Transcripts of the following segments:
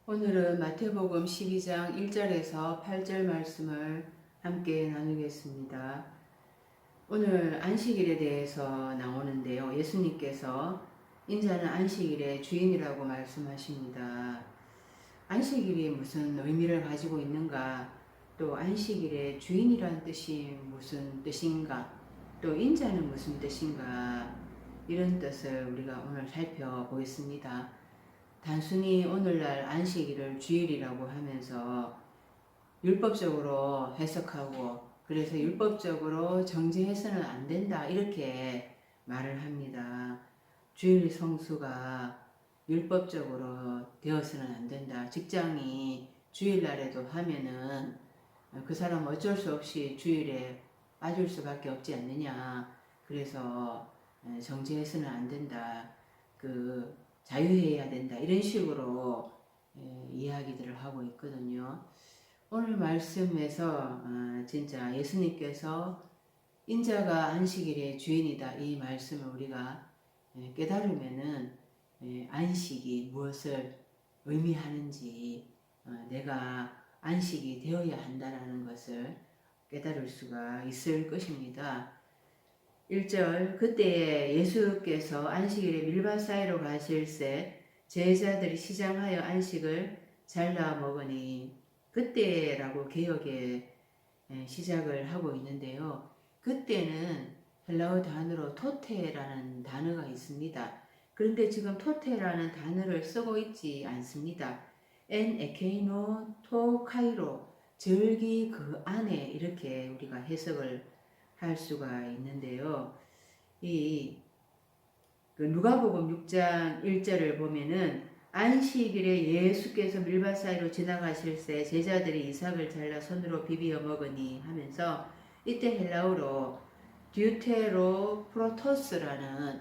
오늘은 마태복음 12장 1절에서 8절 말씀을 함께 나누겠습니다. 오늘 안식일에 대해서 나오는데요. 예수님께서 인자는 안식일의 주인이라고 말씀하십니다. 안식일이 무슨 의미를 가지고 있는가? 또 안식일의 주인이란 뜻이 무슨 뜻인가? 또 인자는 무슨 뜻인가? 이런 뜻을 우리가 오늘 살펴보겠습니다. 단순히 오늘날 안식일을 주일이라고 하면서 율법적으로 해석하고 그래서 율법적으로 정죄해서는 안 된다 이렇게 말을 합니다. 주일 성수가 율법적으로 되어서는 안 된다. 직장이 주일날에도 하면은 그 사람 어쩔 수 없이 주일에 빠질 수밖에 없지 않느냐. 그래서 정죄해서는 안 된다. 자유해야 된다. 이런 식으로 이야기들을 하고 있거든요. 오늘 말씀에서 진짜 예수님께서 인자가 안식일의 주인이다. 이 말씀을 우리가 깨달으면은 안식이 무엇을 의미하는지 내가 안식이 되어야 한다는 것을 깨달을 수가 있을 것입니다. 1절 그때에 예수께서 안식일에 밀밭 사이로 가실새 제자들이 시장하여 안식을 잘라 먹으니 그때라고 개역에 시작을 하고 있는데요. 그때는 헬라어 단어로 토테라는 단어가 있습니다. 그런데 지금 토테라는 단어를 쓰고 있지 않습니다. 엔 에케이노 토 카이로 절기 그 안에 이렇게 우리가 해석을 할 수가 있는데요. 누가복음 6장 1절을 보면은 안식일에 예수께서 밀밭 사이로 지나가실새 제자들이 이삭을 잘라 손으로 비비어 먹으니 하면서 이때 헬라어로 듀테로 프로토스라는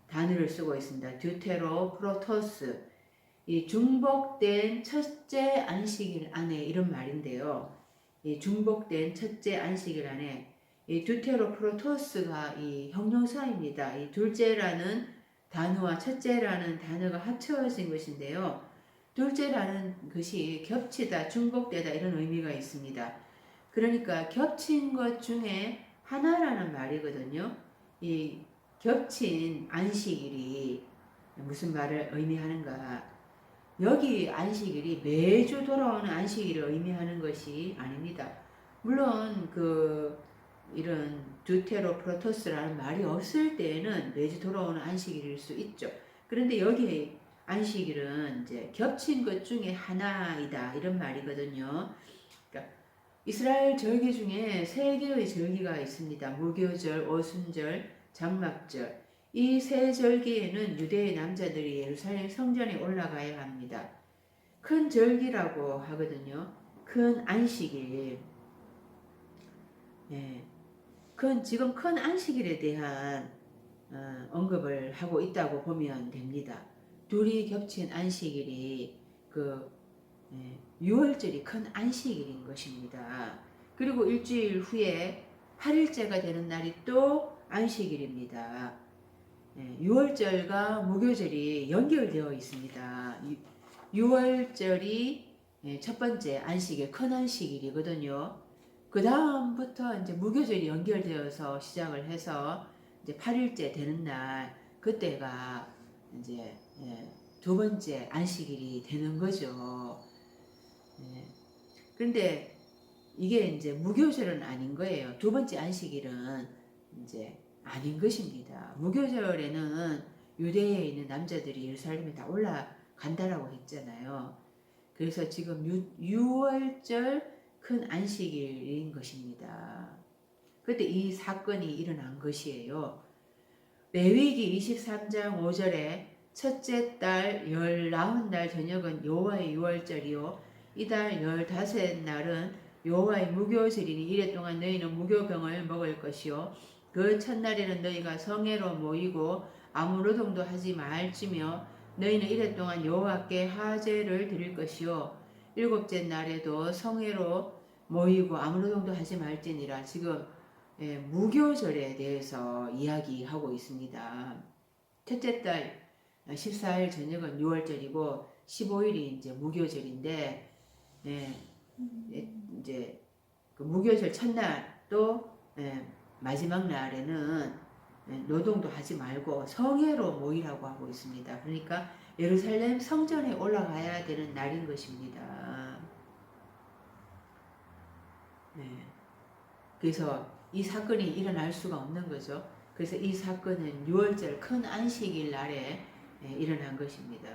단어를 쓰고 있습니다. 듀테로 프로토스, 이 중복된 첫째 안식일 안에 이런 말인데요. 이 중복된 첫째 안식일 안에 이 듀테로 프로토스가 이 형용사입니다. 이 둘째라는 단어와 첫째라는 단어가 합쳐진 것인데요. 둘째라는 것이 겹치다, 중복되다 이런 의미가 있습니다. 그러니까 겹친 것 중에 하나라는 말이거든요. 이 겹친 안식일이 무슨 말을 의미하는가? 여기 안식일이 매주 돌아오는 안식일을 의미하는 것이 아닙니다. 물론 이런 듀테로 프로토스라는 말이 없을 때에는 매주 돌아오는 안식일일 수 있죠. 그런데 여기 안식일은 이제 겹친 것 중에 하나이다 이런 말이거든요. 그러니까 이스라엘 절기 중에 세 개의 절기가 있습니다. 무교절, 오순절, 장막절. 이 세 절기에는 유대의 남자들이 예루살렘 성전에 올라가야 합니다. 큰 절기라고 하거든요. 큰 안식일. 예. 지금 큰 안식일에 대한 언급을 하고 있다고 보면 됩니다. 둘이 겹친 안식일이 6월절이 큰 안식일인 것입니다. 그리고 일주일 후에 8일째가 되는 날이 또 안식일입니다. 6월절과 무교절이 연결되어 있습니다. 6월절이 첫 번째 안식일, 큰 안식일이거든요. 그 다음부터 이제 무교절이 연결되어서 시작을 해서 이제 8일째 되는 날, 그때가 이제 두 번째 안식일이 되는 거죠. 그런데 이게 이제 무교절은 아닌 거예요. 두 번째 안식일은 이제 아닌 것입니다. 무교절에는 유대에 있는 남자들이 예루살렘에 다 올라간다라고 했잖아요. 그래서 지금 6월절 큰 안식일인 것입니다. 그때 이 사건이 일어난 것이에요. 레위기 23장 5절에 첫째 달 19날 저녁은 여호와의 6월절이요 이달 15날은 여호와의 무교절이니 이래 동안 너희는 무교병을 먹을 것이요 그 첫날에는 너희가 성회로 모이고 아무 노동도 하지 말지며 너희는 이래 동안 여호와께 화제를 드릴 것이요 일곱째 날에도 성회로 모이고 아무 노동도 하지 말지니라. 지금 무교절에 대해서 이야기하고 있습니다. 첫째 달 14일 저녁은 6월절이고 15일이 이제 무교절인데, 예, 이제 그 무교절 첫날 또 마지막 날에는 노동도 하지 말고 성회로 모이라고 하고 있습니다. 그러니까 예루살렘 성전에 올라가야 되는 날인 것입니다. 네. 그래서 이 사건이 일어날 수가 없는 거죠. 그래서 이 사건은 6월절 큰 안식일 날에 일어난 것입니다.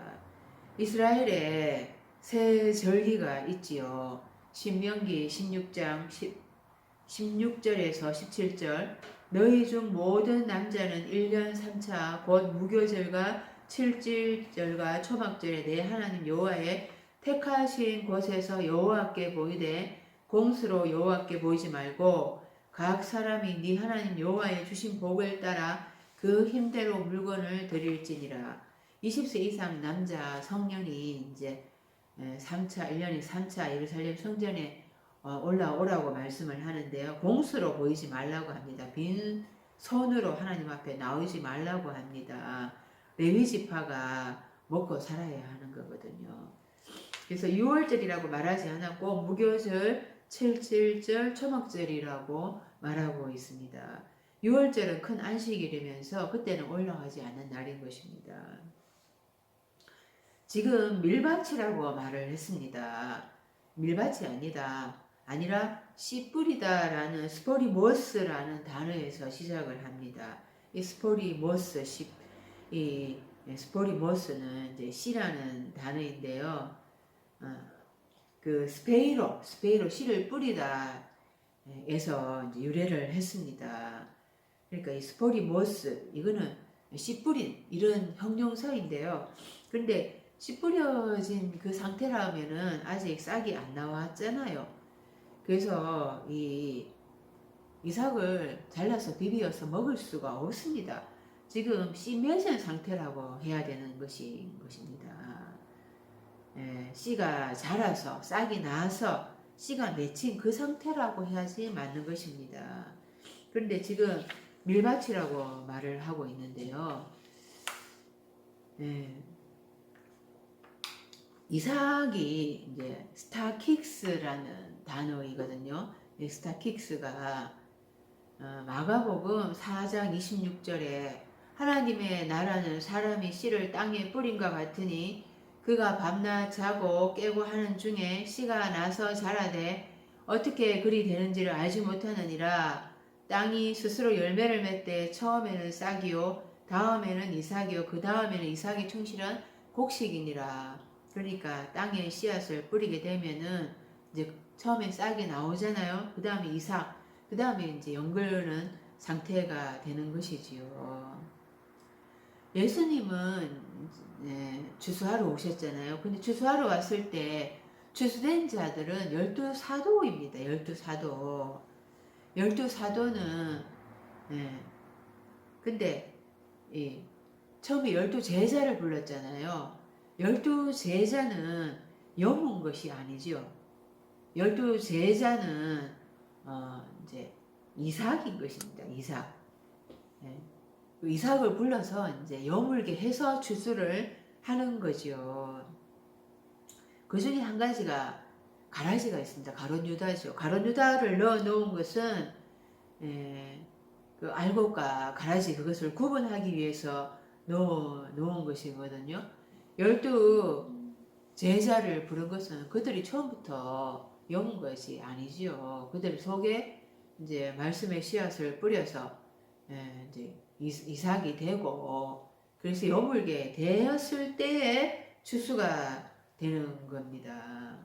이스라엘에 새 절기가 있지요. 신명기 16장 16절에서 17절 너희 중 모든 남자는 1년 3차 곧 무교절과 칠칠절과 초막절에 내 하나님 여호와의 택하신 곳에서 여호와께 보이되 공수로 여호와께 보이지 말고 각 사람이 네 하나님 여호와의 주신 복을 따라 그 힘대로 물건을 드릴지니라. 20세 이상 남자 성년이 이제 3차 1년에 3차 예루살렘 성전에 올라오라고 말씀을 하는데요. 공수로 보이지 말라고 합니다. 빈 손으로 하나님 앞에 나오지 말라고 합니다. 레위 지파가 먹고 살아야 하는 거거든요. 그래서 6월절이라고 말하지 않았고 무교절, 칠칠절, 초막절이라고 말하고 있습니다. 6월절은 큰 안식일이면서 그때는 올라가지 않는 날인 것입니다. 지금 밀밭이라고 말을 했습니다. 밀밭이 아니라 씨 뿌리다라는 스포리모스라는 단어에서 시작을 합니다. 이 스포리모스 이 스포리모스는 이제 씨라는 단어인데요. 그 스페이로 씨를 뿌리다에서 이제 유래를 했습니다. 그러니까 이 스포리모스 이거는 씨 뿌린 이런 형용사인데요. 근데 씨 뿌려진 그 상태라면은 아직 싹이 안 나왔잖아요. 그래서 이 이삭을 잘라서 비비어서 먹을 수가 없습니다. 지금 씨 맺은 상태라고 해야 되는 것입니다. 씨가 자라서 싹이 나서 씨가 맺힌 그 상태라고 해야지 맞는 것입니다. 그런데 지금 밀밭이라고 말을 하고 있는데요. 이삭이 이제 스타킥스라는 단어이거든요. 이 스타킥스가 마가복음 4장 26절에 하나님의 나라는 사람이 씨를 땅에 뿌린과 같으니 그가 밤낮 자고 깨고 하는 중에 씨가 나서 자라되 어떻게 그리 되는지를 알지 못하느니라. 땅이 스스로 열매를 맺되 처음에는 싹이요 다음에는 이삭이요 그 다음에는 이삭이 충실한 곡식이니라. 그러니까 땅에 씨앗을 뿌리게 되면은 이제 처음에 싹이 나오잖아요. 그 다음에 이삭, 그 다음에 이제 연결하는 상태가 되는 것이지요. 예수님은 추수하러 오셨잖아요. 근데 추수하러 왔을 때 추수된 자들은 12사도입니다. 12사도. 12사도는 근데 처음에 12제자를 불렀잖아요. 12제자는 영혼 것이 아니죠. 12제자는 이제 이삭인 것입니다. 이삭. 이삭을 불러서 이제 여물게 해서 추수를 하는 거죠. 그 중에 한 가지가 가라지가 있습니다. 가룟 유다죠. 가룟 유다를 넣어 놓은 것은 그 알곡과 가라지 그것을 구분하기 위해서 넣어 놓은 것이거든요. 12 제자를 부른 것은 그들이 처음부터 연 것이 아니지요. 그들 속에 이제 말씀의 씨앗을 뿌려서 이제 이삭이 되고 그래서 여물게 되었을 때에 추수가 되는 겁니다.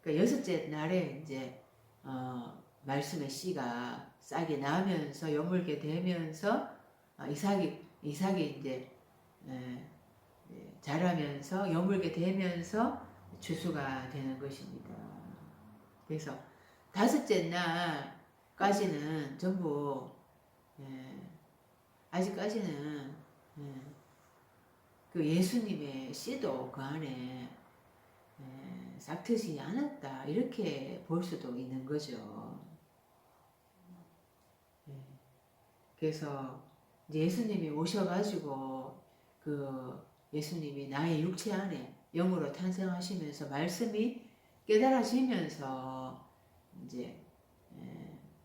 그러니까 여섯째 날에 이제 말씀의 씨가 싹이 나면서 여물게 되면서 이삭이 이제 자라면서 여물게 되면서 추수가 되는 것입니다. 그래서 다섯째 날까지는 전부 아직까지는 그 예수님의 씨도 그 안에 싹트지 않았다 이렇게 볼 수도 있는 거죠. 그래서 예수님이 오셔가지고 그 예수님이 나의 육체 안에 영으로 탄생하시면서 말씀이 깨달아지면서 이제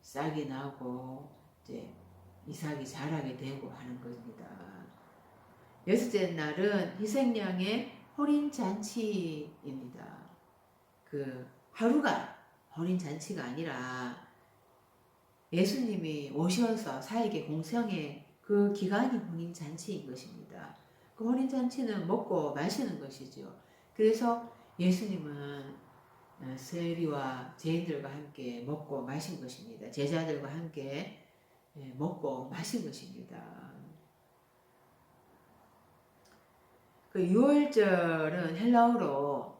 싹이 나고 이제 이삭이 자라게 되고 하는 겁니다. 여섯째 날은 희생양의 혼인잔치입니다. 그 하루가 혼인잔치가 아니라 예수님이 오셔서 사에게 공생의 그 기간이 혼인잔치인 것입니다. 그 혼인잔치는 먹고 마시는 것이죠. 그래서 예수님은 세리와 죄인들과 함께 먹고 마신 것입니다. 제자들과 함께 먹고 마신 것입니다. 그 유월절은 헬라어로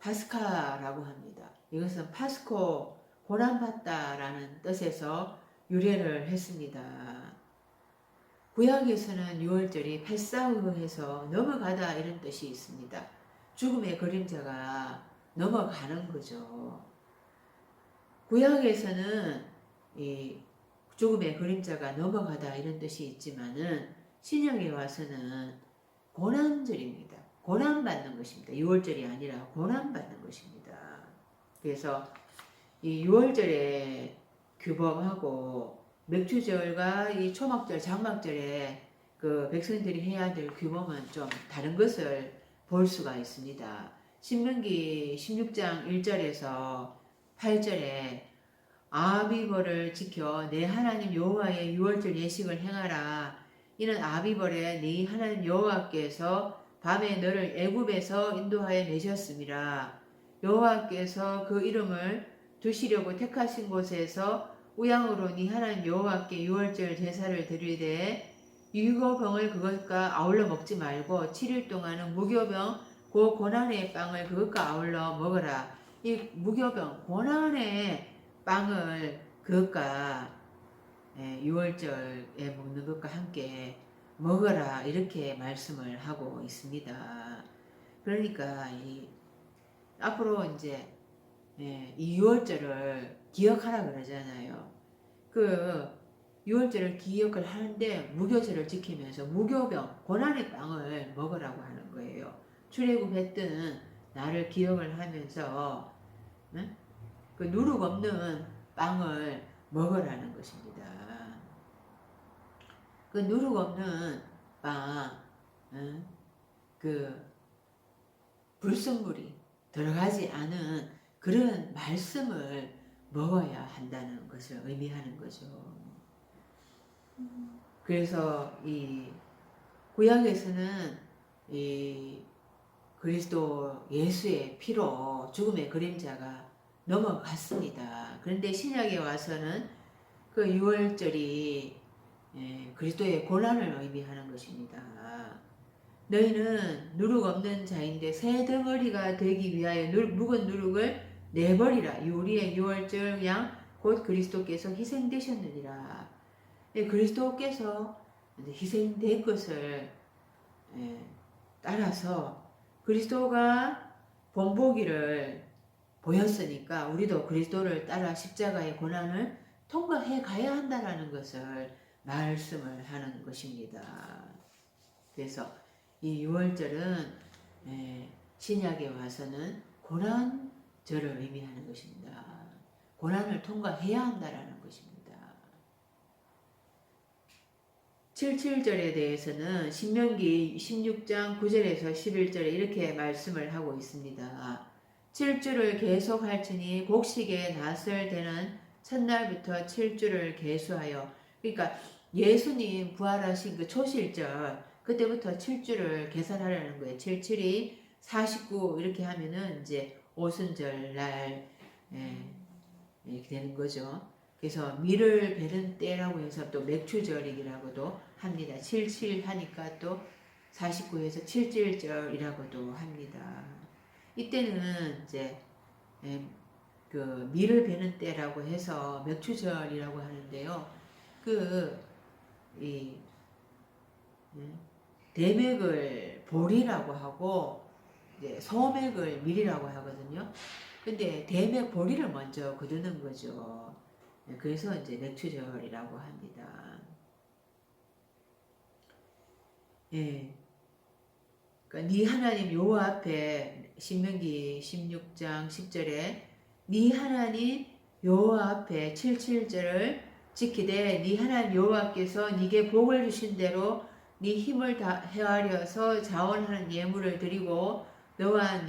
파스카라고 합니다. 이것은 파스코 고난받다라는 뜻에서 유래를 했습니다. 구약에서는 유월절이 패사흐해서 넘어가다 이런 뜻이 있습니다. 죽음의 그림자가 넘어가는 거죠. 구약에서는 이 죽음의 그림자가 넘어가다 이런 뜻이 있지만은 신약에 와서는 고난절입니다. 고난받는 것입니다. 유월절이 아니라 고난받는 것입니다. 그래서 이 유월절에 규범하고 맥주절과 이 초막절, 장막절에 그 백성들이 해야 될 규범은 좀 다른 것을 볼 수가 있습니다. 신명기 16장 1절에서 8절에 아비벌을 지켜 내 하나님 여호와의 유월절 예식을 행하라. 이는 아비벌에 네 하나님 여호와께서 밤에 너를 애굽에서 인도하여 내셨음이라. 여호와께서 그 이름을 두시려고 택하신 곳에서 우양으로 네 하나님 여호와께 유월절 제사를 드리되 유교병을 그것과 아울러 먹지 말고 7일 동안은 무교병 그 고난의 빵을 그것과 아울러 먹어라. 이 무교병 고난의 빵을 그것과 유월절에 먹는 것과 함께 먹어라 이렇게 말씀을 하고 있습니다. 그러니까 앞으로 이제 이 유월절을 기억하라 그러잖아요. 그 유월절을 기억을 하는데 무교절을 지키면서 무교병 고난의 빵을 먹으라고 하는 거예요. 출애굽했던 나를 기억을 하면서 그 누룩 없는 빵을 먹으라는 것입니다. 그 누룩 없는 빵, 그 불순물이 들어가지 않은 그런 말씀을 먹어야 한다는 것을 의미하는 거죠. 그래서 이 구약에서는 이 그리스도 예수의 피로 죽음의 그림자가 넘어갔습니다. 그런데 신약에 와서는 그 유월절이 그리스도의 고난을 의미하는 것입니다. 너희는 누룩 없는 자인데 새 덩어리가 되기 위하여 묵은 누룩을 내버리라. 우리의 유월절 양 곧 그리스도께서 희생되셨느니라. 그리스도께서 희생된 것을 따라서 그리스도가 본보기를 보였으니까 우리도 그리스도를 따라 십자가의 고난을 통과해 가야 한다는 것을 말씀을 하는 것입니다. 그래서 이 유월절은 신약에 와서는 고난절을 의미하는 것입니다. 고난을 통과해야 한다는 것입니다. 77절에 대해서는 신명기 16장 9절에서 11절에 이렇게 말씀을 하고 있습니다. 7주를 계속할지니 곡식의 낫을 되는 첫날부터 7주를 계수하여, 그러니까 예수님 부활하신 그 초실절 그때부터 7주를 계산하라는 거예요. 77이 49 이렇게 하면은 이제 오순절 날 이렇게 되는 거죠. 그래서 밀을 베는 때라고 해서 또 맥추절이라고도 합니다. 77 하니까 또 49에서 77절이라고도 합니다. 이때는 이제 그 밀을 베는 때라고 해서 맥추절이라고 하는데요. 이 대맥을 보리라고 하고 이제 소맥을 밀이라고 하거든요. 근데 대맥 보리를 먼저 거두는 거죠. 그래서 이제 맥추절이라고 합니다. 그러니까 네 하나님 여호와 앞에 신명기 16장 10절에 네 하나님 여호와 앞에 77절을 지키되 네 하나님 여호와께서 네게 복을 주신 대로 네 힘을 다 헤아려서 자원하는 예물을 드리고 너와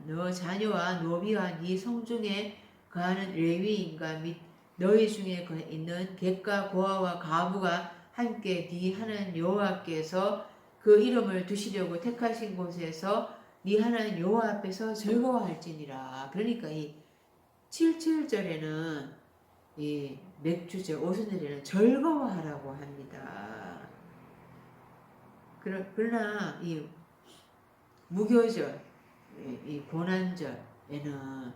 너 자녀와 노비와 네 성중에 거하는 레위인과 및 너희 중에 있는 객과 고아와 가부가 함께 네 하나님 여호와께서 그 이름을 두시려고 택하신 곳에서 네 하나님 여호와 앞에서 즐거워할지니라. 그러니까 이 77절에는 이 맥주절 오순절에는 즐거워하라고 합니다. 그러나 이 무교절, 이 고난절에는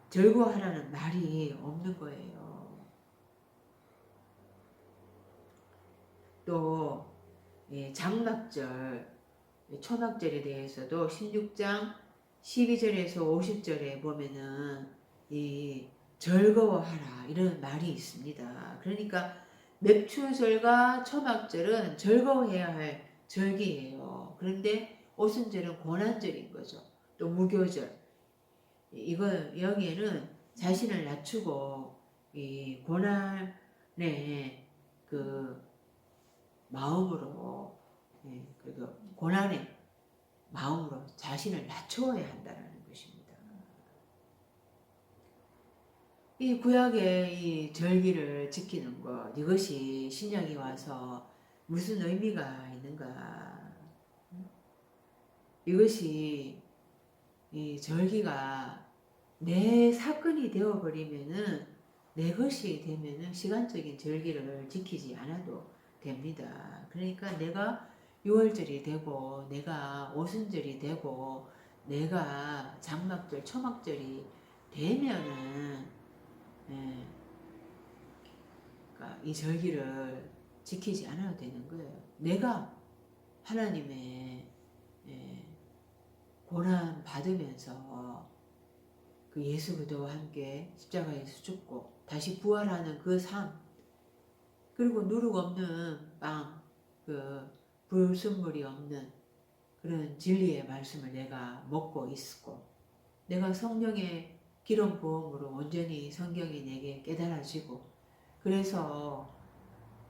즐거워하라는 말이 없는 거예요. 또 장막절, 초막절에 대해서도 16장 12절에서 50절에 보면은 이 즐거워하라 이런 말이 있습니다. 그러니까 맥추절과 초막절은 즐거워해야 할 절기예요. 그런데 오순절은 고난절인 거죠. 또 무교절 여기에는 자신을 낮추고 이 고난의 그 마음으로 그리고 고난의 마음으로 자신을 낮추어야 한다는 것입니다. 이 구약의 이 절기를 지키는 것 이것이 신약에 와서 무슨 의미가 있는가? 이것이 이 절기가 내 사건이 되어버리면은 내 것이 되면은 시간적인 절기를 지키지 않아도 됩니다. 그러니까 내가 6월절이 되고 내가 오순절이 되고 내가 장막절, 초막절이 되면은 그러니까 이 절기를 지키지 않아도 되는 거예요. 내가 하나님의 고난 받으면서 그 예수 그리스도와 함께 십자가에서 죽고 다시 부활하는 그 삶, 그리고 누룩 없는 빵, 그 불순물이 없는 그런 진리의 말씀을 내가 먹고 있고, 내가 성령의 기름 부음으로 온전히 성경이 내게 깨달아지고, 그래서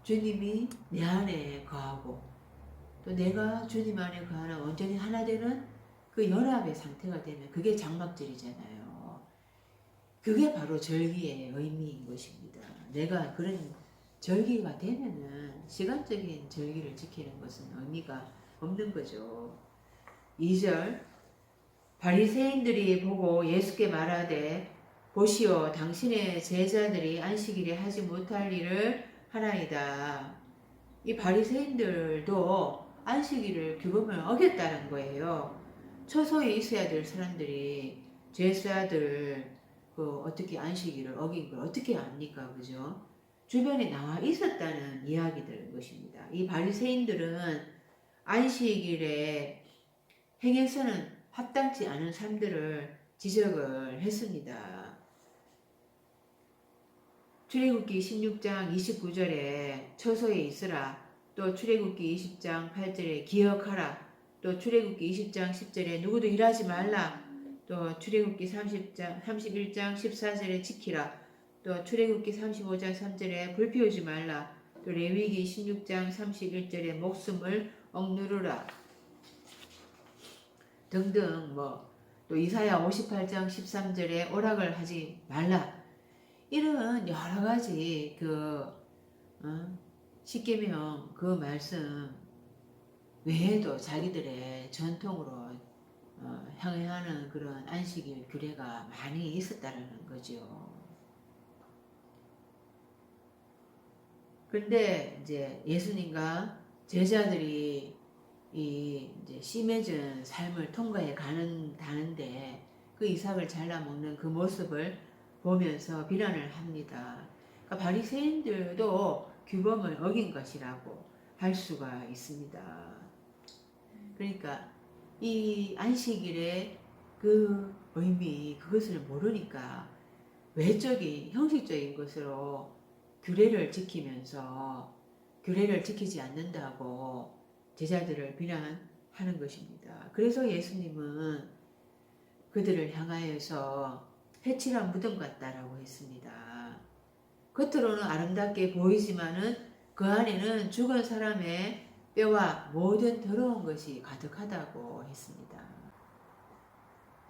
주님이 내 안에 거하고 또 내가 주님 안에 거하는 온전히 하나 되는 그 연합의 상태가 되면 그게 장막절이잖아요. 그게 바로 절기의 의미인 것입니다. 내가 그런 절기가 되면은 시간적인 절기를 지키는 것은 의미가 없는 거죠. 2절 바리새인들이 보고 예수께 말하되 보시오 당신의 제자들이 안식일에 하지 못할 일을 하나이다. 이 바리새인들도 안식일을 규범을 어겼다는 거예요. 처소에 있어야 될 사람들이 죄수아들 어떻게 안식일을 어긴 걸 어떻게 압니까? 그죠? 주변에 나와 있었다는 이야기들인 것입니다. 이 바리새인들은 안식일에 행해서는 합당치 않은 삶들을 지적을 했습니다. 출애굽기 16장 29절에 처소에 있으라, 또 출애굽기 20장 8절에 기억하라, 또 출애굽기 20장 10절에 누구도 일하지 말라, 또 출애굽기 31장 14절에 지키라, 또 출애굽기 35장 3절에 불 피우지 말라, 또 레위기 16장 31절에 목숨을 억누르라 등등 또 이사야 58장 13절에 오락을 하지 말라, 이런 여러 가지 십계명 그 말씀 외에도 자기들의 전통으로 향해하는 그런 안식일 규례가 많이 있었다라는 거죠. 그런데 이제 예수님과 제자들이 이 이제 심해진 삶을 통과해 가는데 그 이삭을 잘라 먹는 그 모습을 보면서 비난을 합니다. 그러니까 바리새인들도 규범을 어긴 것이라고 할 수가 있습니다. 그러니까 이 안식일의 그 의미 그것을 모르니까 외적인 형식적인 것으로 규례를 지키면서 규례를 지키지 않는다고 제자들을 비난하는 하는 것입니다. 그래서 예수님은 그들을 향하여서 해칠한 무덤 같다라고 했습니다. 겉으로는 아름답게 보이지만은 그 안에는 죽은 사람의 뼈와 모든 더러운 것이 가득하다고 했습니다.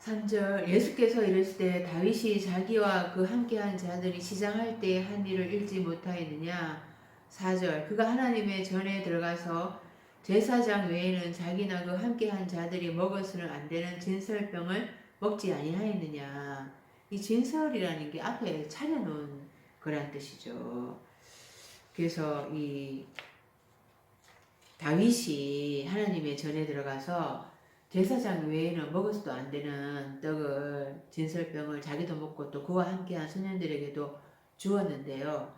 3절 예수께서 이르실 때 다윗이 자기와 그 함께한 자들이 시장할 때 한 일을 읽지 못하였느냐. 4절 그가 하나님의 전에 들어가서 제사장 외에는 자기나 그 함께한 자들이 먹어서는 안 되는 진설병을 먹지 아니하였느냐. 이 진설이라는 게 앞에 차려놓은 거란 뜻이죠. 그래서 이 다윗이 하나님의 전에 들어가서 제사장 외에는 먹어서도 안 되는 떡을 진설병을 자기도 먹고 또 그와 함께한 소년들에게도 주었는데요.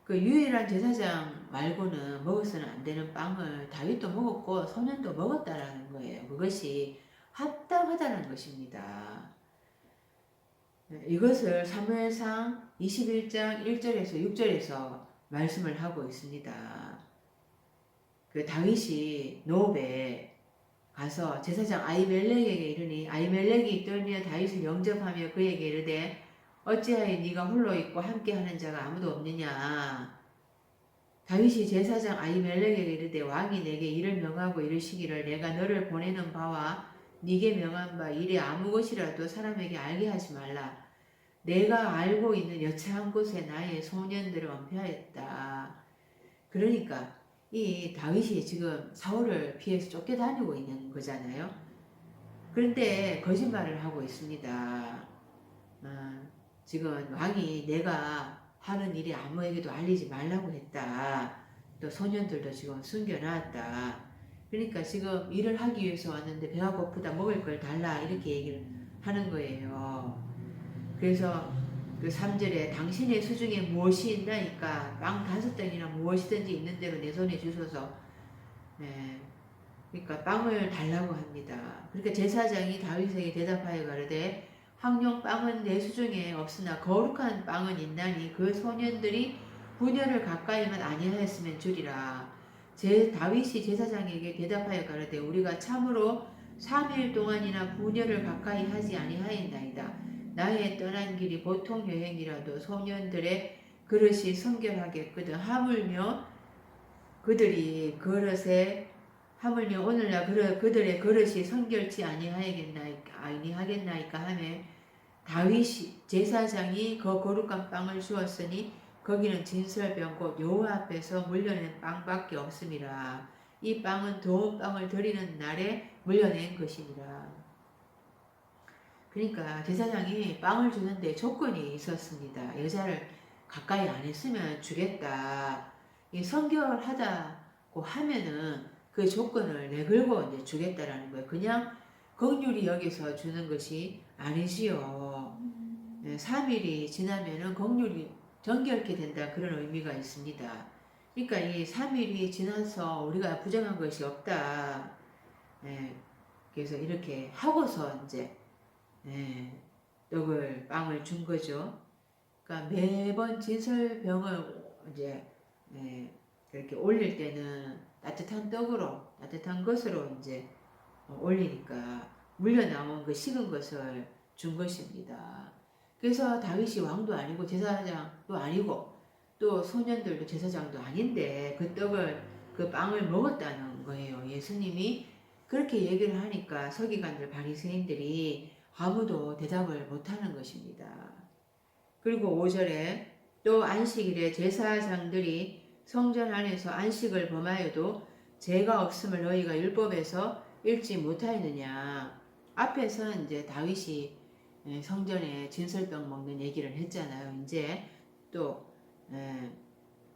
그 유일한 제사장 말고는 먹어서는 안 되는 빵을 다윗도 먹었고 소년도 먹었다라는 거예요. 그것이 합당하다는 것입니다. 이것을 사무엘상 21장 1절에서 6절에서 말씀을 하고 있습니다. 그 다윗이 노베 가서 제사장 아히멜렉에게 이르니 아히멜렉이 떨며 다윗을 영접하며 그에게 이르되 어찌하여 네가 홀로 있고 함께하는 자가 아무도 없느냐. 다윗이 제사장 아히멜렉에게 이르되 왕이 내게 이를 명하고 이르시기를 내가 너를 보내는 바와 네게 명한 바 일에 아무 것이라도 사람에게 알게 하지 말라. 내가 알고 있는 여차한 곳에 나의 소년들을 은폐하였다. 그러니까 이 다윗이 지금 사울을 피해서 쫓겨다니고 있는 거잖아요. 그런데 거짓말을 하고 있습니다. 지금 왕이 내가 하는 일이 아무에게도 알리지 말라고 했다. 또 소년들도 지금 숨겨놨다. 그러니까 지금 일을 하기 위해서 왔는데 배가 고프다 먹을 걸 달라 이렇게 얘기를 하는 거예요. 그래서 그 3절에 당신의 수중에 무엇이 있나이까 빵 5덩이나 무엇이든지 있는 대로 내 손에 주소서. 그러니까 빵을 달라고 합니다. 그러니까 제사장이 다윗에게 대답하여 가로되 황룡 빵은 내 수중에 없으나 거룩한 빵은 있나니 그 소년들이 분열을 가까이만 아니하였으면 주리라. 다윗이 제사장에게 대답하여 가로되 우리가 참으로 3일 동안이나 분열을 가까이 하지 아니하였나이다. 나의 떠난 길이 보통 여행이라도 소년들의 그릇이 성결하겠거든. 하물며 그들이 그릇에 하물며 오늘날 그들의 그릇이 성결치 아니하겠나이까 하매 다윗이 제사장이 그 거룩한 빵을 주었으니 거기는 진설병 곧 여호와 앞에서 물려낸 빵밖에 없음이라. 이 빵은 좋은 빵을 드리는 날에 물려낸 것이니라. 그러니까 제사장이 빵을 주는데 조건이 있었습니다. 여자를 가까이 안 했으면 주겠다. 이 성결하다고 하면은 그 조건을 내걸고 이제 주겠다라는 거예요. 그냥 긍휼히 여기서 주는 것이 아니지요. 3일이 지나면은 긍휼이 정결케 된다 그런 의미가 있습니다. 그러니까 이 3일이 지나서 우리가 부정한 것이 없다. 그래서 이렇게 하고서 이제 떡을 빵을 준 거죠. 그러니까 매번 진설병을 이제 그렇게 올릴 때는 따뜻한 떡으로 따뜻한 것으로 이제 올리니까 물려나온 그 식은 것을 준 것입니다. 그래서 다윗이 왕도 아니고 제사장도 아니고 또 소년들도 제사장도 아닌데 그 떡을 그 빵을 먹었다는 거예요. 예수님이 그렇게 얘기를 하니까 서기관들 바리새인들이 아무도 대답을 못하는 것입니다. 그리고 5절에 또 안식일에 제사장들이 성전 안에서 안식을 범하여도 죄가 없음을 너희가 율법에서 읽지 못하였느냐. 앞에서 이제 다윗이 성전에 진설병 먹는 얘기를 했잖아요. 이제 또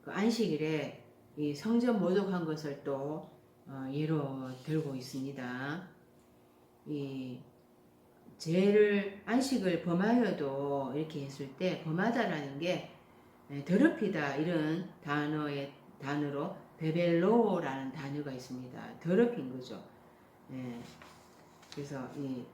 그 안식일에 이 성전 모독한 것을 또 예로 들고 있습니다. 이 죄를 안식을 범하여도 이렇게 했을 때 범하다라는 게 더럽히다 이런 단어로 베벨로라는 단어가 있습니다. 더럽힌 거죠. 그래서 이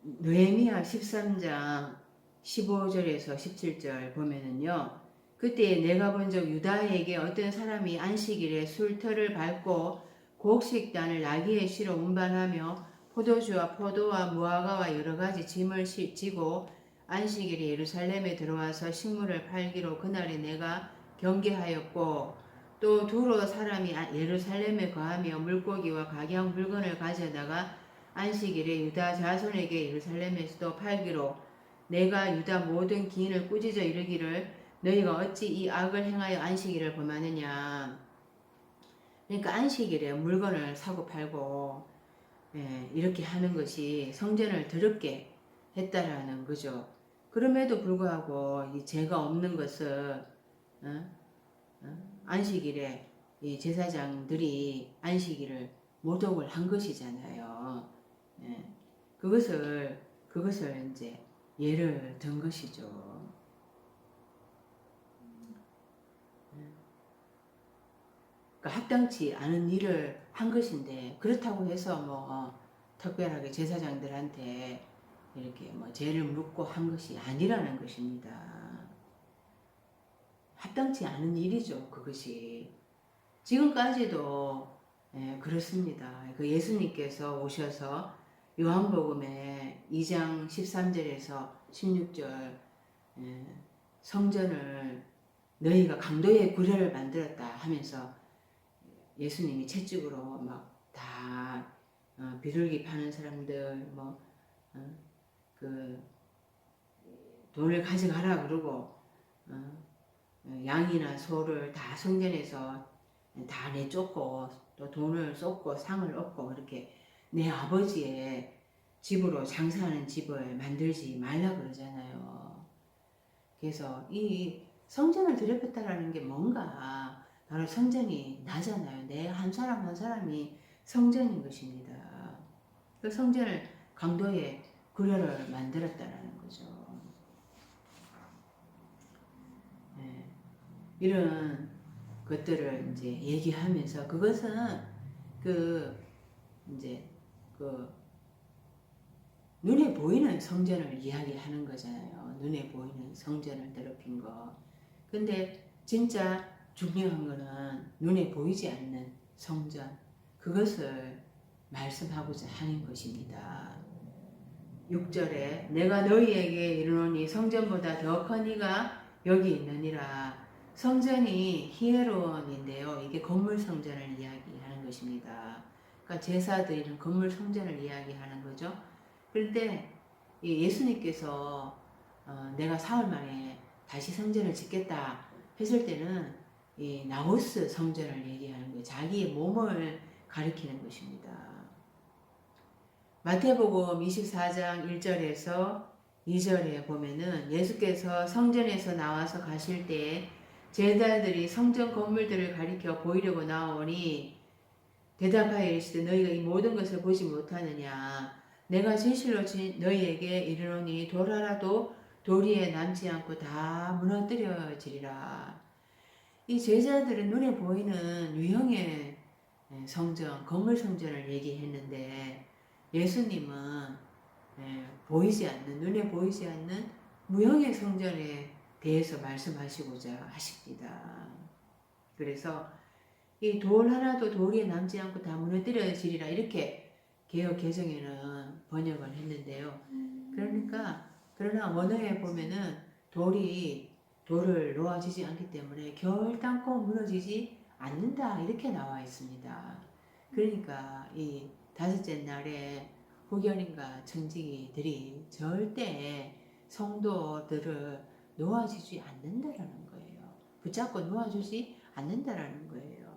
느헤미야 13장 15절에서 17절 보면은요. 그때 내가 본 적 유다에게 어떤 사람이 안식일에 술터를 밟고 곡식단을 나귀에 실어 운반하며 포도주와 포도와 무화과와 여러 가지 짐을 지고 안식일에 예루살렘에 들어와서 식물을 팔기로 그날에 내가 경계하였고 또 두로 사람이 예루살렘에 거하며 물고기와 각양 물건을 가져다가 안식일에 유다 자손에게 예루살렘에서도 팔기로 내가 유다 모든 기인을 꾸짖어 이르기를 너희가 어찌 이 악을 행하여 안식일을 범하느냐. 그러니까 안식일에 물건을 사고 팔고 이렇게 하는 것이 성전을 더럽게 했다라는 거죠. 그럼에도 불구하고 이 죄가 없는 것을 안식일에 이 제사장들이 안식일을 모독을 한 것이잖아요. 그것을 이제 예를 든 것이죠. 그러니까 합당치 않은 일을 한 것인데 그렇다고 해서 뭐 특별하게 제사장들한테 이렇게 뭐 죄를 묻고 한 것이 아니라는 것입니다. 합당치 않은 일이죠. 그것이 지금까지도 그렇습니다. 그 예수님께서 오셔서 요한복음에 2장 13절에서 16절 성전을 너희가 강도의 구려를 만들었다 하면서 예수님이 채찍으로 막 다 비둘기 파는 사람들 그 돈을 가져가라 그러고 양이나 소를 다 성전에서 다 내쫓고 또 돈을 쏟고 상을 얻고 이렇게 내 아버지의 집으로 장사하는 집을 만들지 말라 그러잖아요. 그래서 이 성전을 더럽혔다라는 게 뭔가 바로 성전이 나잖아요. 내 한 사람 한 사람이 성전인 것입니다. 그 성전을 강도의 구려를 만들었다라는 거죠. 이런 것들을 이제 얘기하면서 그것은 이제 눈에 보이는 성전을 이야기하는 거잖아요. 눈에 보이는 성전을 더럽힌 거. 근데 진짜 중요한 거는 눈에 보이지 않는 성전, 그것을 말씀하고자 하는 것입니다. 6절에 내가 너희에게 이르노니 성전보다 더 큰 이가 여기 있느니라. 성전이 히에론인데요. 이게 건물 성전을 이야기하는 것입니다. 그러니까 제사 드리는 건물 성전을 이야기하는 거죠. 그런데 예수님께서 내가 사흘 만에 다시 성전을 짓겠다 했을 때는 이 나우스 성전을 얘기하는 거예요. 자기의 몸을 가리키는 것입니다. 마태복음 24장 1절에서 2절에 보면은 예수께서 성전에서 나와서 가실 때에 제자들이 성전 건물들을 가리켜 보이려고 나오니 대답하여 이르시되 너희가 이 모든 것을 보지 못하느냐. 내가 진실로 너희에게 이르노니 돌 하나도 돌 위에 남지 않고 다 무너뜨려지리라. 이 제자들은 눈에 보이는 유형의 성전, 건물 성전을 얘기했는데 예수님은 보이지 않는, 눈에 보이지 않는 무형의 성전에 대해서 말씀하시고자 하십니다. 그래서 이 돌 하나도 돌 위에 남지 않고 다 무너뜨려지리라 이렇게 개역 개정에는 번역을 했는데요. 그러나 원어에 보면은 돌을 놓아지지 않기 때문에 결단코 무너지지 않는다 이렇게 나와 있습니다. 그러니까 이 다섯째 날에 후견인과 청지기들이 절대 성도들을 놓아주지 않는다라는 거예요. 붙잡고 놓아주지 않는다라는 거예요.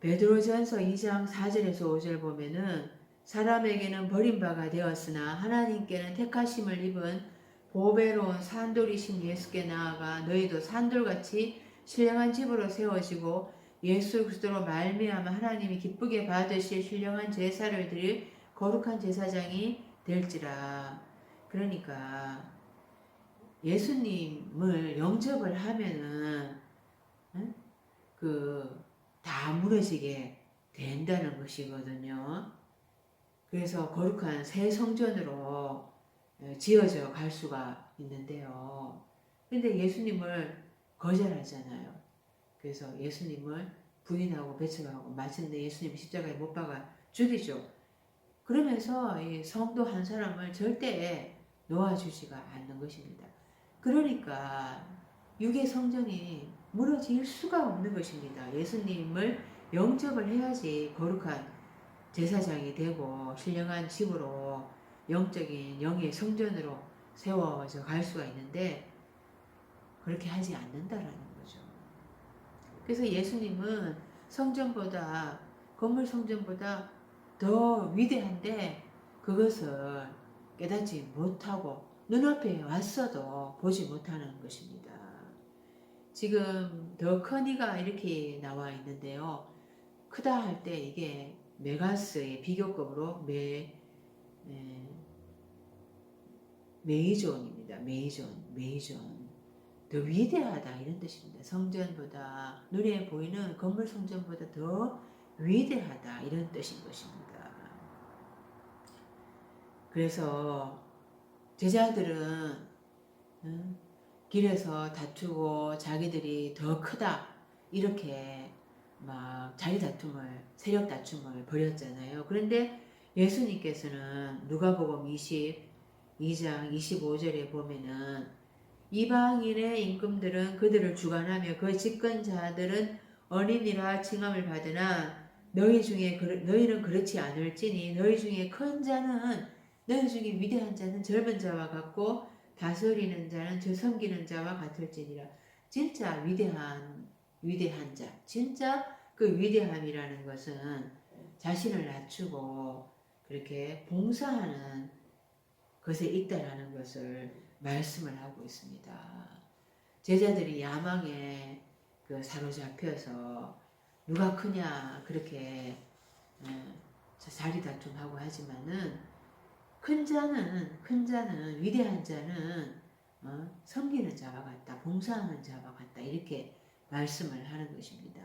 베드로전서 2장 4절에서 5절 보면은 사람에게는 버림바가 되었으나 하나님께는 택하심을 입은 보배로운 산돌이신 예수께 나아가 너희도 산돌같이 신령한 집으로 세워지고 예수 그리스도로 말미암아 하나님이 기쁘게 받으실 신령한 제사를 드릴 거룩한 제사장이 될지라. 그러니까 예수님을 영접을 하면은 다 무너지게 된다는 것이거든요. 그래서 거룩한 새 성전으로 지어져 갈 수가 있는데요. 근데 예수님을 거절하잖아요. 그래서 예수님을 부인하고 배척하고 마침내 예수님 십자가에 못 박아 죽이죠. 그러면서 이 성도 한 사람을 절대 놓아주지가 않는 것입니다. 그러니까 육의 성전이 무너질 수가 없는 것입니다. 예수님을 영접을 해야지 거룩한 제사장이 되고 신령한 집으로 영적인 영의 성전으로 세워져 갈 수가 있는데 그렇게 하지 않는다라는 거죠. 그래서 예수님은 성전보다 건물 성전보다 더 위대한데 그것을 깨닫지 못하고 눈앞에 왔어도 보지 못하는 것입니다. 지금 더 큰 이가 이렇게 나와 있는데요. 크다 할 때 이게 메가스의 비교급으로 메이존입니다. 메이존. 더 위대하다 이런 뜻입니다. 성전보다 눈에 보이는 건물 성전보다 더 위대하다 이런 뜻인 것입니다. 그래서 제자들은 길에서 다투고 자기들이 더 크다 이렇게 막 자리 다툼을 세력 다툼을 벌였잖아요. 그런데 예수님께서는 누가복음 22장 25절에 보면은 이방인의 임금들은 그들을 주관하며 그 집권자들은 어린이라 칭함을 받으나 너희는 그렇지 않을지니 너희 중에 큰 자는 너희 중에 위대한 자는 젊은 자와 같고 다스리는 자는 저 섬기는 자와 같을지니라. 진짜 위대한 자, 진짜 그 위대함이라는 것은 자신을 낮추고 그렇게 봉사하는 것에 있다라는 것을 말씀을 하고 있습니다. 제자들이 야망에 사로잡혀서 누가 크냐 그렇게 자리 다툼하고 하지만은 큰 자는 위대한 자는 섬기는 자와 같다, 봉사하는 자와 같다 이렇게 말씀을 하는 것입니다.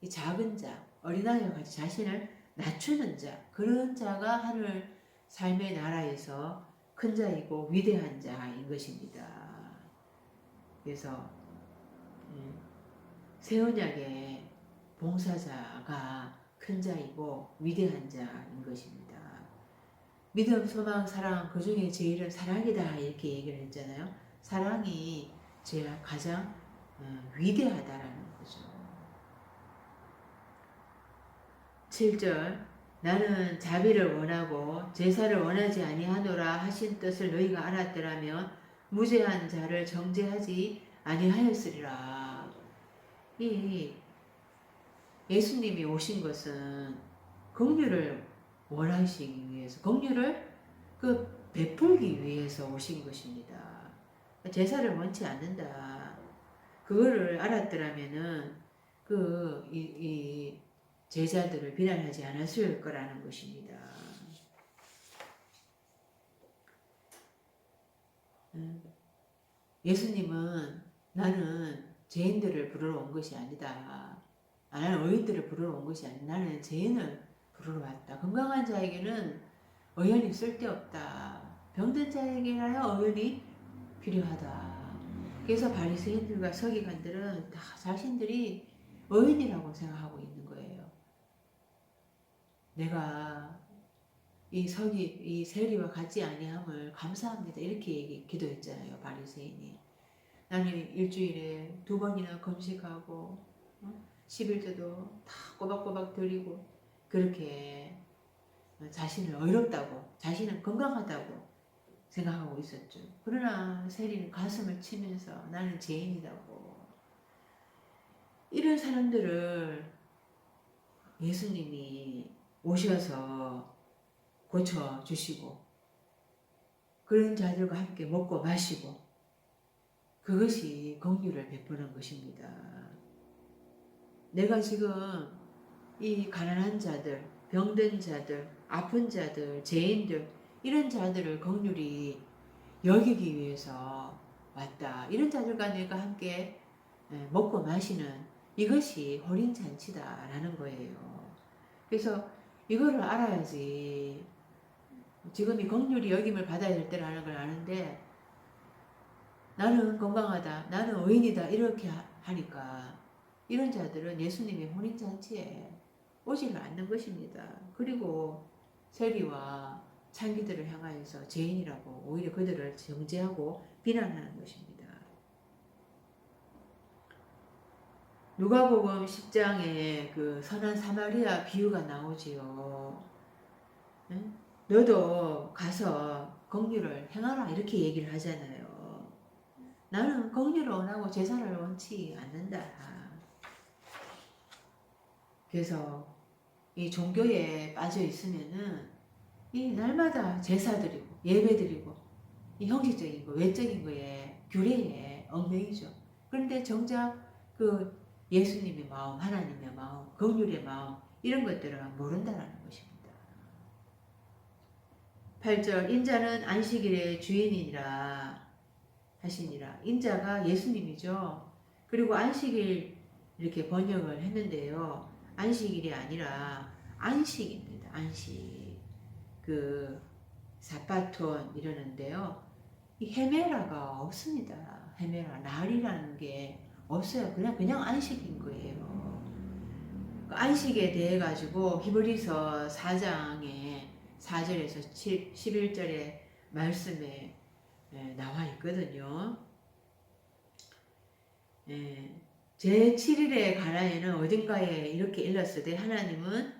이 작은 자, 어린아이와 같이 자신을 낮추는 자, 그런 자가 하늘 삶의 나라에서 큰 자이고 위대한 자인 것입니다. 그래서 새 언약의 봉사자가 큰 자이고 위대한 자인 것입니다. 믿음, 소망, 사랑 그 중에 제일은 사랑이다 이렇게 얘기를 했잖아요. 사랑이 제일 가장 위대하다라는 거죠. 7절 나는 자비를 원하고 제사를 원하지 아니하노라 하신 뜻을 너희가 알았더라면 무죄한 자를 정죄하지 아니하였으리라. 이 예수님이 오신 것은 긍휼을 원하시기 위해서, 긍휼을 베풀기 위해서 오신 것입니다. 제사를 원치 않는다. 그거를 알았더라면은 이 제자들을 비난하지 않았을 거라는 것입니다. 예수님은 나는 죄인들을 부르러 온 것이 아니다. 나는 의인들을 부르러 온 것이 아니다. 나는 죄인을 부르러 왔다. 건강한 자에게는 의연이 쓸데없다. 병든 자에게나야 의연이 필요하다. 그래서 바리새인들과 서기관들은 다 자신들이 의인이라고 생각하고 있는 거예요. 내가 이 세리와 같지 아니함을 감사합니다. 이렇게 기도했잖아요. 바리새인이. 나는 일주일에 2번이나 금식하고 11조도 다 꼬박꼬박 드리고 그렇게 자신을 어렵다고, 자신은 건강하다고 생각하고 있었죠. 그러나 세리는 가슴을 치면서 나는 죄인이라고. 이런 사람들을 예수님이 오셔서 고쳐주시고 그런 자들과 함께 먹고 마시고 그것이 긍휼을 베푸는 것입니다. 내가 지금 이 가난한 자들, 병든 자들, 아픈 자들, 죄인들 이런 자들을 긍휼히 여기기 위해서 왔다. 이런 자들과 내가 함께 먹고 마시는 이것이 호린잔치다라는 거예요. 그래서 이거를 알아야지 지금 이 긍휼히 여김을 받아야 될 때라는 걸 아는데 나는 건강하다, 나는 의인이다 이렇게 하니까 이런 자들은 예수님의 혼인잔치에 오지를 않는 것입니다. 그리고 세리와 창기들을 향하여서 죄인이라고 오히려 그들을 정죄하고 비난하는 것입니다. 누가복음 10장에 그 선한 사마리아 비유가 나오지요. 응? 너도 가서 긍휼을 행하라 이렇게 얘기를 하잖아요. 나는 긍휼을 원하고 제사를 원치 않는다. 그래서 이 종교에 빠져 있으면은 이 날마다 제사 드리고 예배 드리고 이 형식적인 거 외적인 거에 규례에 얽매이죠. 그런데 정작 그 예수님의 마음, 하나님의 마음, 긍휼의 마음 이런 것들은 모른다라는 것입니다. 8절 인자는 안식일의 주인이니라 하시니라. 인자가 예수님이죠. 그리고 안식일 이렇게 번역을 했는데요. 안식일이 아니라 안식입니다. 안식. 그 사바톤 이러는데요. 이 헤메라가 없습니다. 헤메라 날이라는 게 없어요. 그냥 안식인 거예요. 그 안식에 대해 가지고 히브리서 4장에 4절에서 11절의 말씀에 나와 있거든요. 제7일의 가나에는 어딘가에 이렇게 일렀으되 하나님은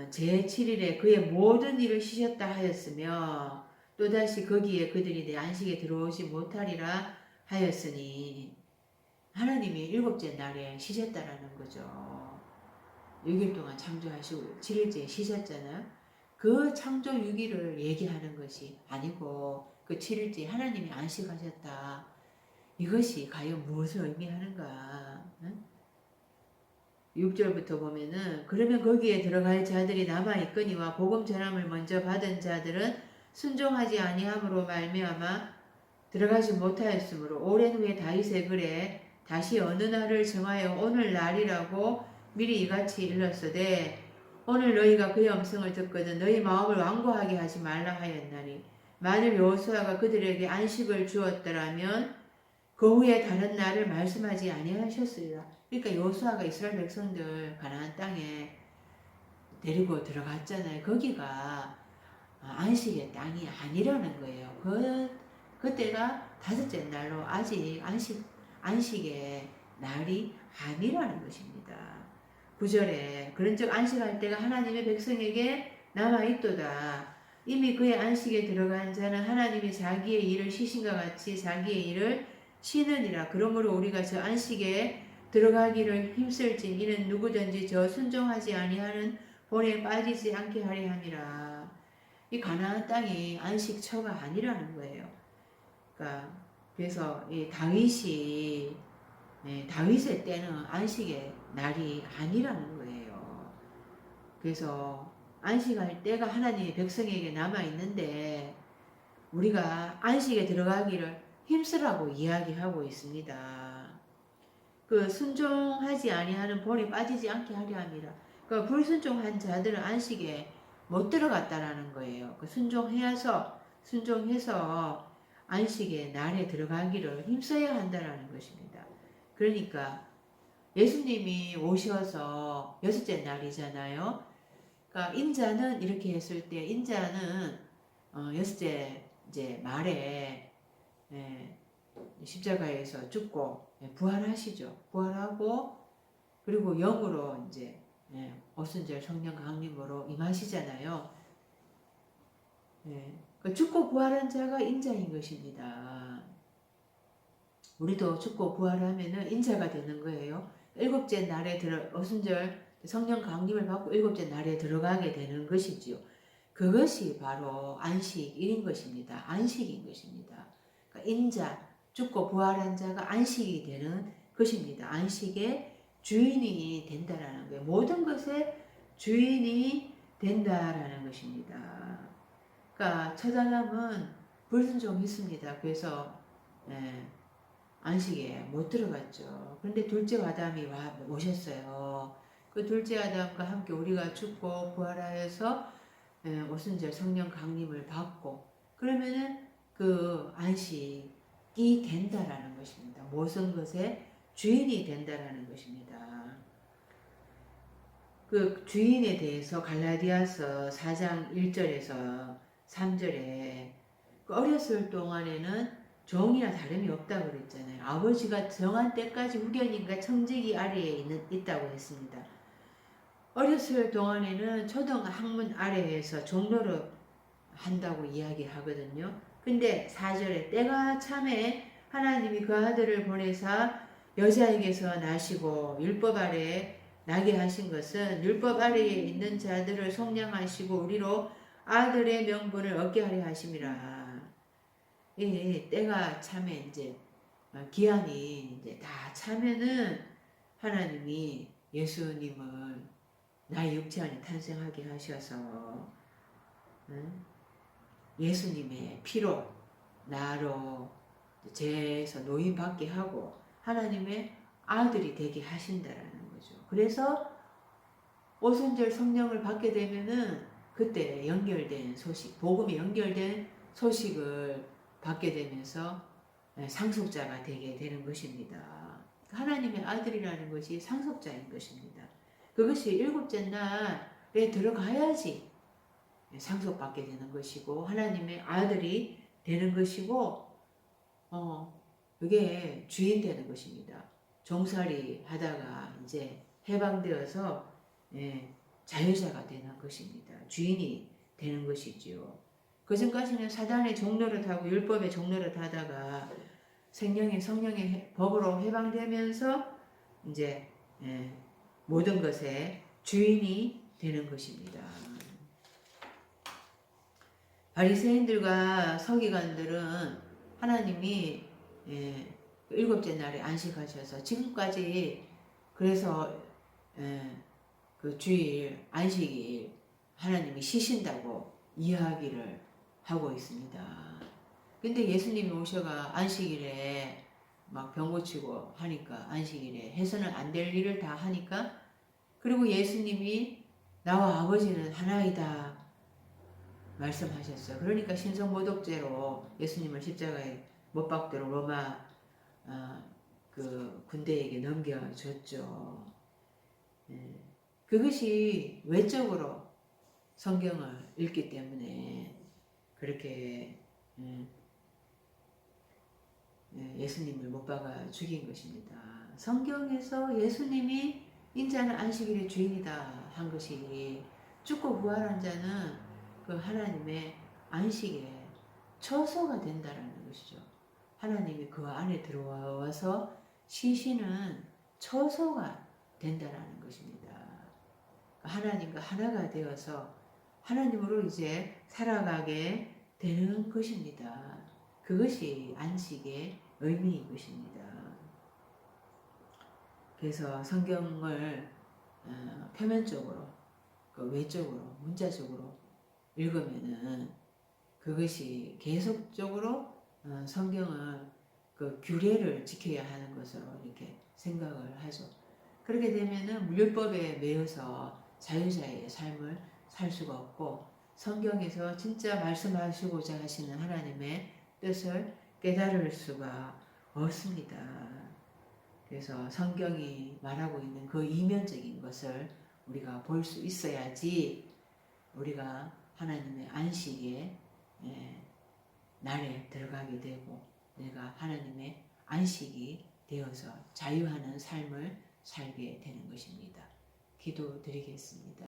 제7일에 그의 모든 일을 쉬셨다 하였으며 또다시 거기에 그들이 내 안식에 들어오지 못하리라 하였으니 하나님이 일곱째 날에 쉬셨다라는 거죠. 6일 동안 창조하시고 7일째에 쉬셨잖아요. 그 창조 6일을 얘기하는 것이 아니고 그 7일째 하나님이 안식하셨다. 이것이 과연 무엇을 의미하는가? 6절부터 보면은 그러면 거기에 들어갈 자들이 남아있거니와 복음 전함을 먼저 받은 자들은 순종하지 아니함으로 말미암아 들어가지 못하였으므로 오랜 후에 다윗의 글에 다시 어느 날을 정하여 오늘 날이라고 미리 이같이 일렀으되 오늘 너희가 그의 음성을 듣거든 너희 마음을 완고하게 하지 말라 하였나니 만일 여호수아가 그들에게 안식을 주었더라면 그 후에 다른 날을 말씀하지 아니하셨으리라. 그러니까 여호수아가 이스라엘 백성들 가나안 땅에 데리고 들어갔잖아요. 거기가 안식의 땅이 아니라는 거예요. 그때가 다섯째 날로 아직 안식의 날이 아니라는 것입니다. 9절에 그런즉 안식할 때가 하나님의 백성에게 남아있도다. 이미 그의 안식에 들어간 자는 하나님이 자기의 일을 쉬신과 같이 자기의 일을 쉬느니라. 그러므로 우리가 저 안식에 들어가기를 힘쓸진 이는 누구든지 저 순종하지 아니하는 본에 빠지지 않게 하려 함이라. 이 가나안 땅이 안식처가 아니라는 거예요. 그러니까 그래서 이 다윗의 때는 안식의 날이 아니라는 거예요. 그래서 안식할 때가 하나님의 백성에게 남아 있는데 우리가 안식에 들어가기를 힘쓰라고 이야기하고 있습니다. 그 순종하지 아니하는 본에 빠지지 않게 하려 함이라. 그 불순종한 자들은 안식에 못 들어갔다라는 거예요. 그 순종해서 안식의 날에 들어가기를 힘써야 한다라는 것입니다. 그러니까 예수님이 오셔서 여섯째 날이잖아요. 그러니까 인자는 이렇게 했을 때 인자는 여섯째 이제 말에 십자가에서 죽고 부활하시죠. 부활하고 그리고 영으로 이제 오순절 성령 강림으로 임하시잖아요. 그 죽고 부활한 자가 인자인 것입니다. 우리도 죽고 부활하면은 인자가 되는 거예요. 일곱째 날에 오순절 성령 강림을 받고 일곱째 날에 들어가게 되는 것이지요. 그것이 바로 안식일인 것입니다. 안식인 것입니다. 그러니까 인자, 죽고 부활한 자가 안식이 되는 것입니다. 안식의 주인이 된다라는 거예요. 모든 것의 주인이 된다라는 것입니다. 그러니까 첫 아담은 불순종했습니다. 그래서 안식에 못 들어갔죠. 그런데 둘째 아담이 오셨어요. 그 둘째 아담과 함께 우리가 죽고 부활하여서 오순절 성령 강림을 받고 그러면은 그 안식 된다라는 것입니다. 모든 것의 주인이 된다라는 것입니다. 그 주인에 대해서 갈라디아서 4장 1절에서 3절에 어렸을 동안에는 종이나 다름이 없다고 그랬잖아요. 아버지가 정한 때까지 후견인과 청지기 아래에 있다고 했습니다. 어렸을 동안에는 초등학문 아래에서 종로를 한다고 이야기하거든요. 근데 4절에 때가 참에 하나님이 그 아들을 보내사 여자에게서 나시고 율법 아래에 나게 하신 것은 율법 아래에 있는 자들을 속량하시고 우리로 아들의 명분을 얻게 하려 하심이라. 이 때가 참에 이제 기한이 이제 다 차면은 하나님이 예수님을 나의 육체 안에 탄생하게 하셔서 예수님의 피로 나로 죄에서 노임 받게 하고 하나님의 아들이 되게 하신다라는 거죠. 그래서 오순절 성령을 받게 되면은 그때 연결된 소식, 복음이 연결된 소식을 받게 되면서 상속자가 되게 되는 것입니다. 하나님의 아들이라는 것이 상속자인 것입니다. 그것이 일곱째 날에 들어가야지 상속받게 되는 것이고 하나님의 아들이 되는 것이고 그게 주인 되는 것입니다. 종살이 하다가 이제 해방되어서 자유자가 되는 것입니다. 주인이 되는 것이지요. 그전까지는 사단의 종노릇 하고 율법의 종노릇 하다가 생명의 성령의 법으로 해방되면서 이제 모든 것의 주인이 되는 것입니다. 바리새인들과 서기관들은 하나님이 일곱째 날에 안식하셔서 지금까지 그래서 그 주일 안식일 하나님이 쉬신다고 이야기를 하고 있습니다. 근데 예수님이 오셔가 안식일에 막 병 고치고 하니까 안식일에 해서는 안 될 일을 다 하니까 그리고 예수님이 나와 아버지는 하나이다 말씀하셨어요. 그러니까 신성모독죄로 예수님을 십자가에 못 박도록 로마 그 군대에게 넘겨줬죠. 그것이 외적으로 성경을 읽기 때문에 그렇게 예수님을 못 박아 죽인 것입니다. 성경에서 예수님이 인자는 안식일의 주인이다 한 것이 죽고 부활한 자는 그 하나님의 안식에 처소가 된다라는 것이죠. 하나님이 그 안에 들어와서 쉬시는 처소가 된다라는 것입니다. 하나님과 하나가 되어서 하나님으로 이제 살아가게 되는 것입니다. 그것이 안식의 의미인 것입니다. 그래서 성경을 표면적으로, 그 외적으로, 문자적으로 읽으면은 그것이 계속적으로 성경을 그 규례를 지켜야 하는 것으로 이렇게 생각을 하죠. 그렇게 되면은 율법에 매여서 자유자의 삶을 살 수가 없고 성경에서 진짜 말씀하시고자 하시는 하나님의 뜻을 깨달을 수가 없습니다. 그래서 성경이 말하고 있는 그 이면적인 것을 우리가 볼 수 있어야지 우리가 하나님의 안식에 날에 들어가게 되고 내가 하나님의 안식이 되어서 자유하는 삶을 살게 되는 것입니다. 기도드리겠습니다.